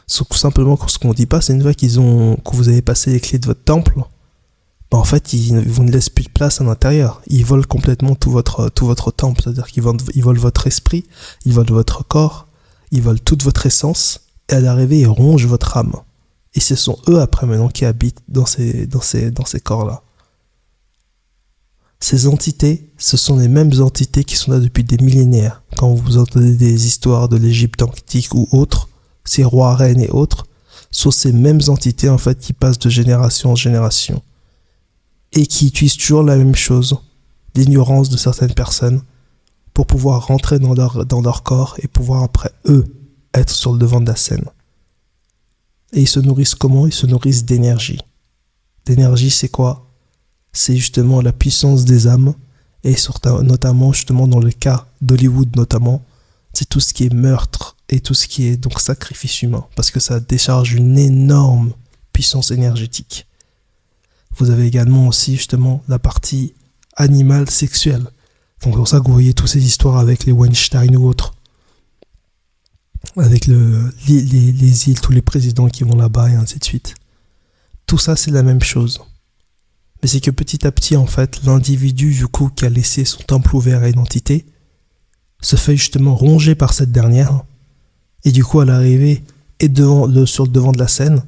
Tout simplement, ce qu'on dit pas, c'est une fois que vous avez passé les clés de votre temple, bah en fait, ils vous ne laissent plus de place à l'intérieur. Ils volent complètement tout votre temple. C'est-à-dire ils volent votre esprit, ils volent votre corps, ils volent toute votre essence, et à l'arrivée, ils rongent votre âme. Et ce sont eux, après, maintenant, qui habitent dans ces corps-là. Ces entités, ce sont les mêmes entités qui sont là depuis des millénaires. Quand vous entendez des histoires de l'Égypte antique ou autres, ces rois, reines et autres, sont ces mêmes entités, en fait, qui passent de génération en génération. Et qui utilisent toujours la même chose, l'ignorance de certaines personnes, pour pouvoir rentrer dans leur corps et pouvoir après, eux, être sur le devant de la scène. Et ils se nourrissent comment? Ils se nourrissent d'énergie. L'énergie, c'est quoi? C'est justement la puissance des âmes, et notamment, justement, dans le cas d'Hollywood, notamment, c'est tout ce qui est meurtre et tout ce qui est donc sacrifice humain, parce que ça décharge une énorme puissance énergétique. Vous avez également aussi, justement, la partie animale sexuelle. Donc, c'est pour ça que vous voyez toutes ces histoires avec les Weinstein ou autres. Avec les îles, tous les présidents qui vont là-bas et ainsi de suite. Tout ça, c'est la même chose. Mais c'est que petit à petit, en fait, l'individu, du coup, qui a laissé son temple ouvert à une entité, se fait justement ronger par cette dernière. Et du coup, à l'arrivée, est sur le devant de la scène.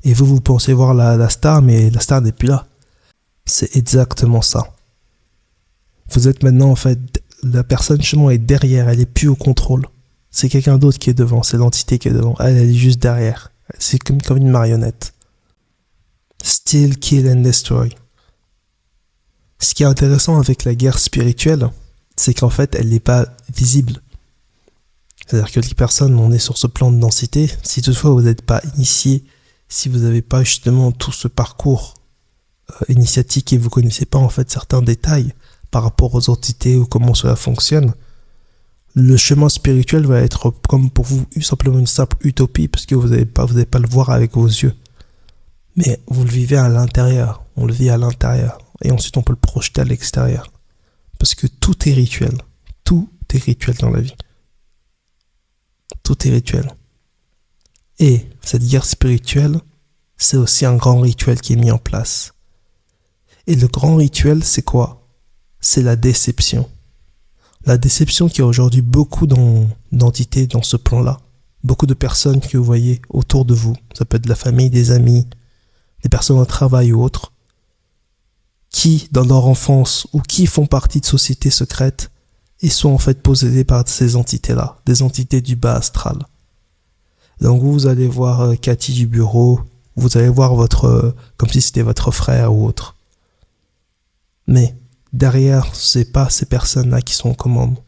Et vous pensez voir la star, mais la star n'est plus là. C'est exactement ça. Vous êtes maintenant, en fait, la personne, justement, est derrière, elle est plus au contrôle. C'est quelqu'un d'autre qui est devant, c'est l'entité qui est devant. Elle est juste derrière. C'est comme une marionnette. Steal, kill and destroy. Ce qui est intéressant avec la guerre spirituelle, c'est qu'en fait, elle n'est pas visible. C'est-à-dire que les personnes, on est sur ce plan de densité. Si toutefois vous n'êtes pas initié, si vous n'avez pas justement tout ce parcours initiatique et vous ne connaissez pas en fait certains détails par rapport aux entités ou comment cela fonctionne, le chemin spirituel va être comme pour vous simplement une simple utopie parce que vous n'allez pas le voir avec vos yeux. Mais vous le vivez à l'intérieur, on le vit à l'intérieur et ensuite on peut le projeter à l'extérieur. Parce que tout est rituel dans la vie. Tout est rituel. Et cette guerre spirituelle, c'est aussi un grand rituel qui est mis en place. Et le grand rituel, c'est quoi? C'est la déception. La déception qui a aujourd'hui beaucoup d'entités dans ce plan-là. Beaucoup de personnes que vous voyez autour de vous. Ça peut être de la famille, des amis, des personnes au travail ou autres. Qui, dans leur enfance, ou qui font partie de sociétés secrètes, et sont en fait possédés par ces entités-là. Des entités du bas astral. Donc vous allez voir Cathy du bureau, vous allez voir comme si c'était votre frère ou autre. Mais derrière, c'est pas ces personnes-là qui sont aux commandes.